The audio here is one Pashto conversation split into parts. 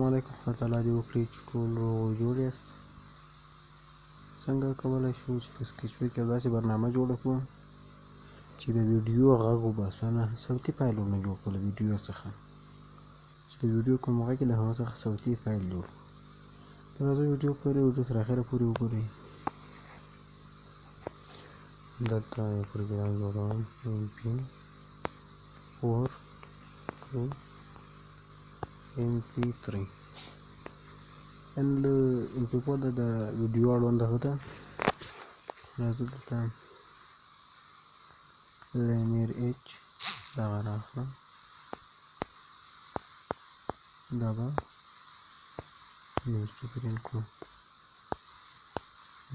علیکم خدای تعالی دې وکړي چې ټول روغ او جوړ یاست. څنګه کولی شو چې په سکیچ کې داسې برنامه جوړه کړو چې د ویډیو غږ وباسو، نه صوتي فایلونه جوړ کړو له ویډیو څخه، چې د ویډیو کوم غږ له هغه څخه صوتي فایل جوړ کړو. راځئ ویډیو تر اخره پورې وګورئ. دلته یو پروګرام جوړوم MP4 to MP3 and MP4 د ویډیو اړوند دغه ده. راځو دلته linear h دغه راخلم، دا به نیوز ټو پرینټ کړو،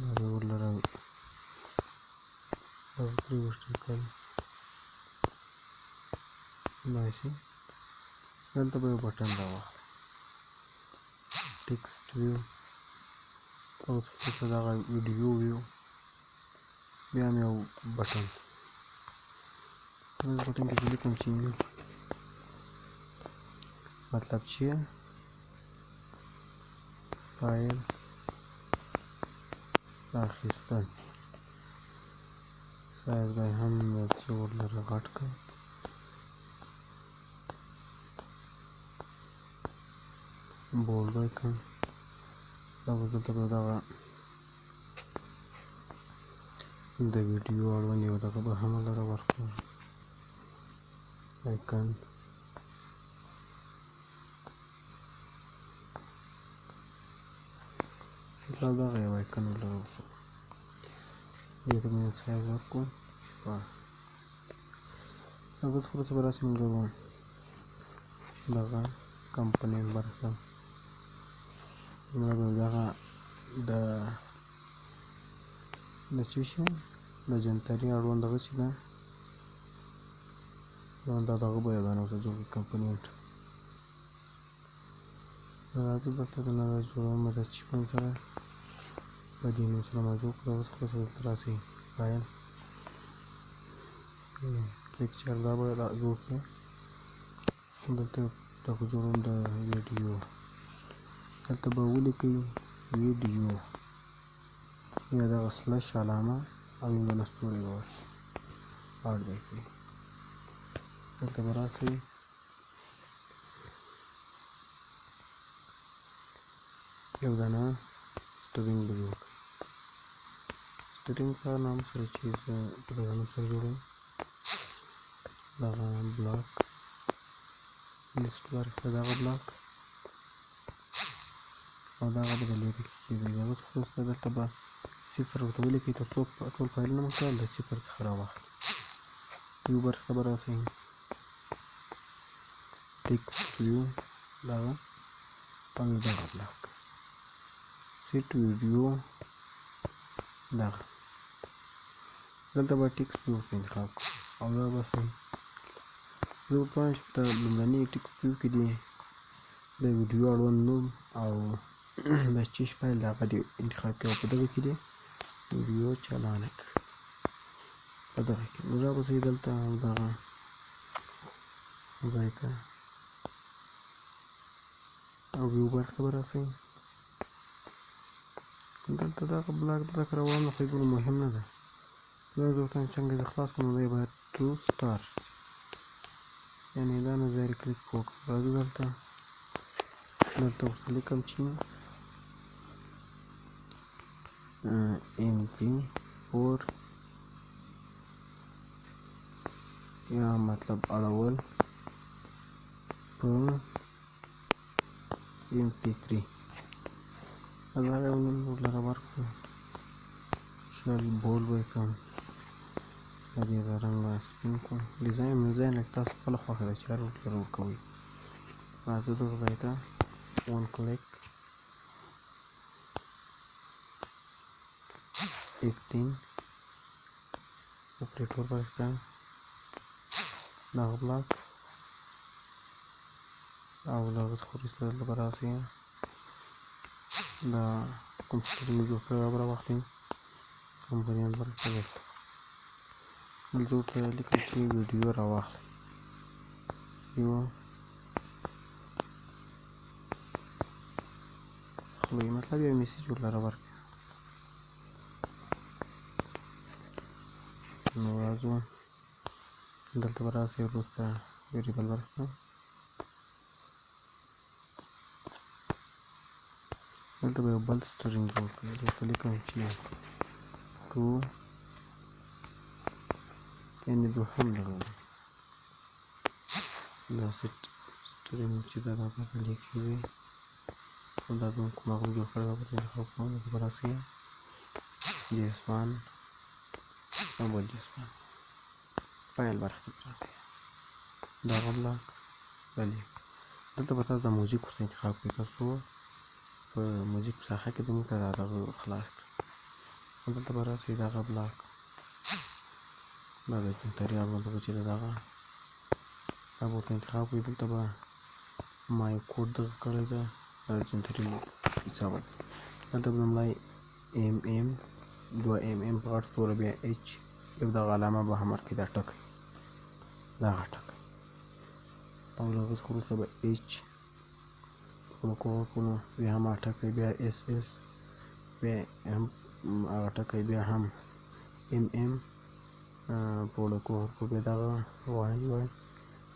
دا به ورلره دغه پرې وشتکل داسې. دلته به یو بټن راواخلم ټکسټ ویو، اوس وروسته دغه ویډیو ویو، بیا هم یو بټن، دغه بټن کې چې لیکم چې مطلب چې فایل راخیستل، سایز به هم یو څه ورلره غټ کړم، بولډ به یې کړم. دا اوس دلته به دغه د ویډیو اړوند یو دغه به هم ورلره ورکړم، آیکن دغه یو آیکن ورلره ورکړم، دې ته مې سایز ورکړو 16. اوس وروسته به راسي موږ دغه کمپوننټ برخه، موږ به دغه د څه شي د جنتري اړوند دغه چې ده دا دغه به یې ورته جوړ کړو کمپوننټ. راځو دلته د نظر جوړوم د چپن سره په دې نوم سره ما جوړ کړو. اوس خلاصه دلته راسئ فایل پکچر دا به جوړ کړئ. دلته دغه جوړوم د ویډیو، دلته به ولیکئ ویډیو یا دغه سلش علامه او یو دانه ستوری به اډ به کړئ. دلته به راسئ یو دانه سټرینګ به جوړ کړئ. سټرینګ په نام سره چې زه په دغه نوم سره جوړوم، دغه بلاک لیست برخه دغه بلاک او دغه به د لیرې کېږي. اوس وروسته دلته به صفر ورته ولیکئ تر څو ټول فایلونه مو ټول د صفر څخه راواخلي. ویو برخه به راسئ ټکسټ ویو دغه او دغه بلاک سیټ ویډیو دغه، دلته به ټکسټ ویو ورته انتخاب کړو او دا به صحیح. زه ورته وایم چې په لومړني ټکسټ ویو کې دې د ویډیو اړوند نوم او د چیش فایل د هغه دې انتخاب کړئ او په دغه کې دې ویډیو چالانه کړئ. په دغه کې نو راباسئ دلته دغه ځای ته او ویو برخه به راسئ. دلته دغه بلاک دلته که راوړم نو خو دومره مهم نه ده، دا زه ورته وایم څنګه زه خلاص کړم نو دی باید ټو سټار یعنې دا نظاري کلیک وکړم. راځو دلته ورته لیکم چې MP4 یا مطلب اړول په MP3 دا یو نوم ورلره ورکړو، شل بولډ به یې کړم، د دې د رنګ به سپین کړم. ډیزاین لږ تاسو خپله خوښه ده چې هر ورلره ورکوئ. راځو دغه ځای ته ون کلیک 18 اپریټور برخې ته دغه بلاک او له هغه څخه وروسته دلته به راسئ دا کوم سټرینګ مې جوړ کړی هغه به راواخلئ کمپوننټ برخې ته دلته زه ورته لیکم چې ویډیو راواخلئ. ویډیو به مطلب یو میسیج ورلره ورکړئ. نو راځو دلته به راسئ وروسته ویریبل ورکړم. دلته به یو بل سټرینګ جوړ کړئ. دلته لیکم چې ټو یعنې دوهم دغه دا سټرینګ چې دا دلته لیکي دا کوم هغه جوړ کړی دا به انتخاب کوم. دلته به راسئ جیسوان او بل جیسوان فایل برخې ته راسئ دغه بلاک بلې دلته به تاسو د موزیک ورته انتخاب کړئ تر څو په موزیک په ساحه کې د موږ دا دغه خلاص کړي. دلته به راسئ دغه بلاک دا د جنتري اړوند چې دغه دا به ورته انتخاب کړئ. دلته به ما یو کوډ دغه کړی ده جنتري حساب دلته به لومړی دوه په غټ توره بیا اچ یو دغه علامه به هم ورکړئ دا ټکی دغه ټکی او له هغه څخه وروسته به اچ کړو بیا هم هغه ټکی بیا اس بیا هم هغه ټکی بیا هم په وړوکو حرفو بیا دغه وای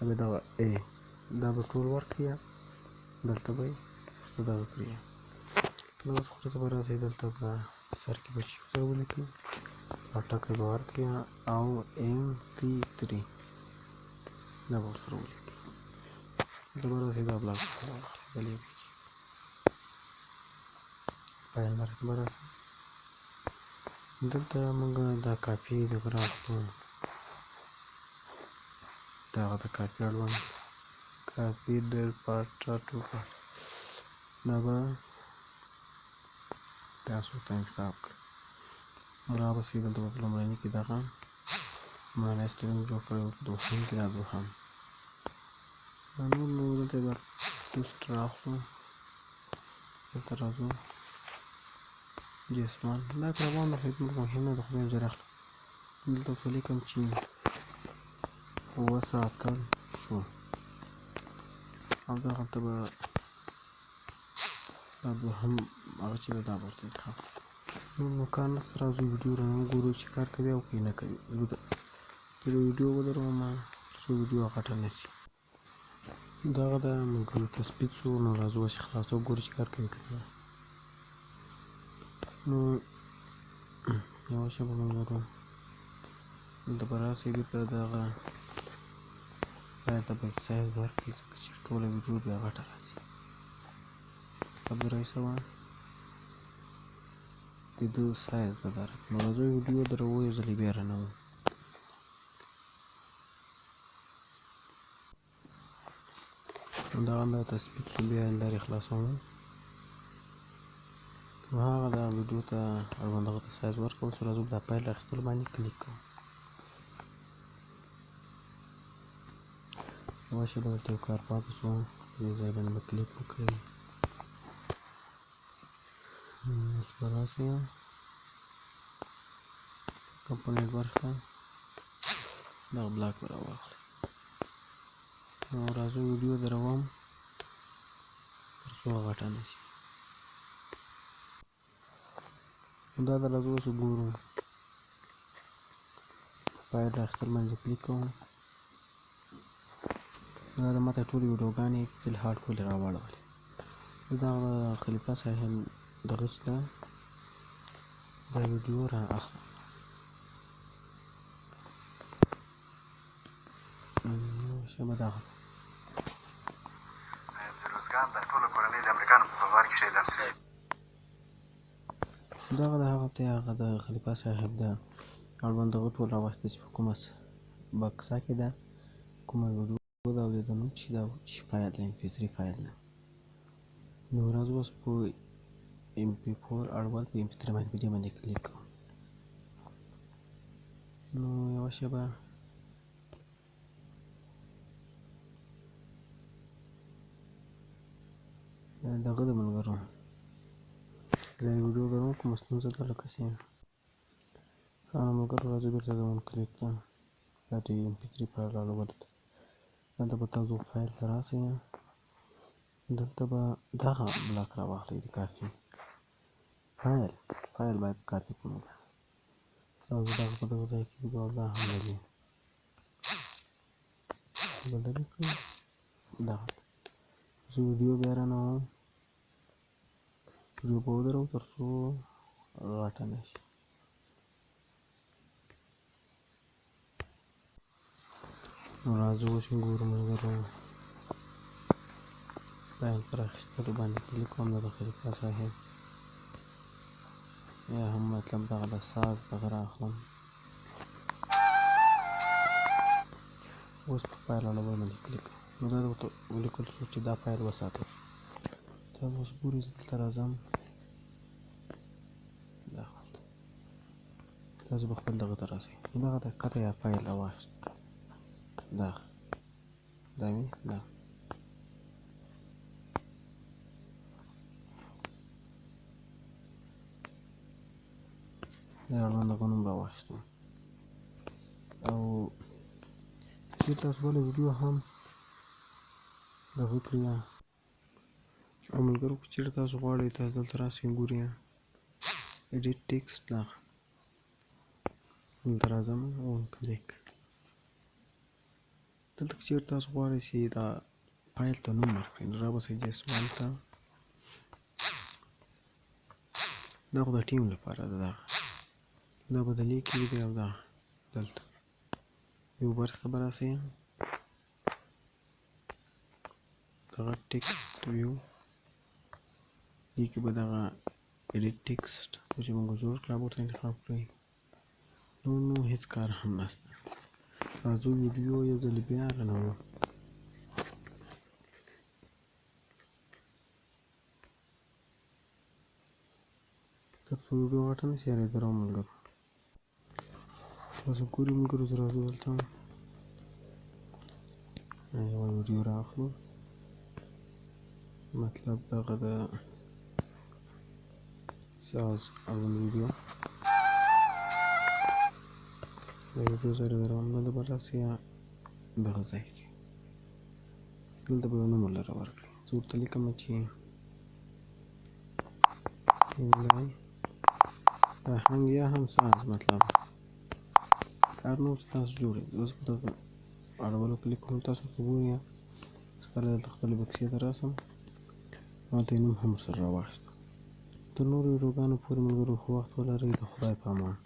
بیا دغه ای دا به ټول ورکړي دلته به یې دغه کړي. دغه څخه وروسته به راسئ دلته به سر کې به سره ولیکئ او ټکی به ورکړي او MP3 دا به ورسره ولیکئ. دلته به راسئ دا بلاک بلې فایل برخې به راسئ. دلته موږ دا کاپي دغه راخلو دغه د کاپي اړوند کاپي ډېر پارټ ټو پارټ دا به تاسو ته انتخاب کړئ. رابسئ دلته به په لومړني کې دغه لومړنی سټرینګ جوړ کړی و په دوهم کې دا دوهم نور نو دلته به ټوسټ راخلو دلته راځو جیسوان دا که روان د خدمت مهم نه ده خو بیا ځای راخلم دلته ورته لیکم چې وساتل شو او دغلته به دا دوهم هغه چې ده دا به ورته انتخاب نو کار نشته راځو ویډیو رانه وګورو چې کار کوي او که نه کوي. زه ویډیو ودروم تر څو ویډیو غټه نه شي. دغه ده موږ تثبیت شو نو راځو چې خلاص وګورو چې کار کوي که نه. نو یوه شیبه موږ لرو دلته به راسئ بېرته دغه فایل ته به سایز ورکړئ ځکه چې ټوله ویډیو بیا غټه راځي. 1300 د ده سایز ده دا نو راځو ویډیو دروو یو ځل یې بیا رانوو. دغه دا تثبیت شو بیا یې لرې خلاصوم نو هغه دا ویډیو ته اړوند دغه ته سایز ورکړو. اوس راځو دا فایل اخیستلو باندې کلیک کوو. یوه شېبه دلته یو کار پاتې شو دې ځای باندې به کلیک وکړئ. اوس به راسئ کمپونیټ برخه دغه بلاک به راواخلئ نو راځو ویډیو دروم تر څو غټه نه شي. دا د راځو اوس وګورو فایل اخیستل باندې کلیک کوم. دا د ماته ټولې ویډیوګانې فی الحال ټولې راواړولې. زه دغه خلیفه صاحب دغه چې ده دا ویډیو را اخلم شبه دغه فیروزګان د ټوله کورنۍ د امریکا په بار کې شهیدان شوي دغه د هغه ته هغه د خلیفه صاحب د اړوند دغه ټول راواخیسته چې په کومه بکسه کې ده کومه ویډیو ده او د ده نوم چې ده چې فایل ده MP3 فایل ده. نو راځو اوس په MP4 اړول په MP3 باندې په دې باندې کلیک کوو. نو یوه شېبه دغه د ملګرو زه ویډیو ګرم کومه ستونزه ده لکه چې ملګرو راځو بېرته زموږ کلیک ته دا د MP3 فایل راولولو ته دلته به تاسو فایل ته راسئ دلته به دغه بلاک راواخلئ د کافي فایل باید کاپي کړو. تاسو دغه په دغه ځای کې وګورئ او دا هم لګي بدل کړئ. دغه زه ویډیو بیا رانوم، ویډیو په ودرو تر څو غټه نه شي. نو راځو اوس ګورو ملګرو فایل پر اخیستلو باندې کلیک کوم د خلیفه صاحب یا هم مطلب دغه د ساز دغه رااخلم. اوس په فایل اړول باندې کلیک کوم. نو دا ورته ولیکل شو چې دا فایل وساتل شو. تاسو اوس ګورئ زه دلته راځم، داخلته تاسو به خپل دغه ته راسئ. دغه ته کته یا فایل راواخیست، دا وینئ دا اړوند دغه نوم راواخیستو. او چې تاسو بله ویډیو هم دغه کړئ او ملګرو که چېرې تاسو غواړئ تاسو دلته راسئ ګورئ ایډیټ ټیکسټ دغه دلته راځم او کلیک. دلته که چېرې تاسو غواړئ چې دا فایل ته نوم ورکړئ نو راباسئ جس1 ته. دا خو د ټیم لپاره ده، دا به د لیک دی او دا دلته یو برخه به راسئ دغه ټیکسټ ویو دې کې به دغه ایډیټ ټیکسټ چې موږ جوړ کړه به ورته انتخاب کړئ. نو هیڅ کار هم نشته. راځو ویډیو یو ځل بیا رانوو. تر څو ویډیو غټه نه شي یارېدلی ملګرو. تاسو ګورئ ملګرو زه راځو دلته یوه ویډیو رااخلو، مطلب دغه د ساز اړوند ویډیو. دا ویډیو زه راوړم، دلته به راسئ دغه ځای کې دلته به یو نوم ورلره ورکړئ. زه ورته لیکم چې املای فرهنګ یا هم ساز، مطلب هر نوم چې تاسو جوړوئ. اوس په دغه اړولو کلیک کوم. تاسو ورته ګورئ اوس کله دلته خپلې بکسې ته راسم هلته یې نوم هم ورسره راواخیستو. تر نورو ویډیوګانو پورې ملګرو ښه وخت ولرئ. د خدای په امان.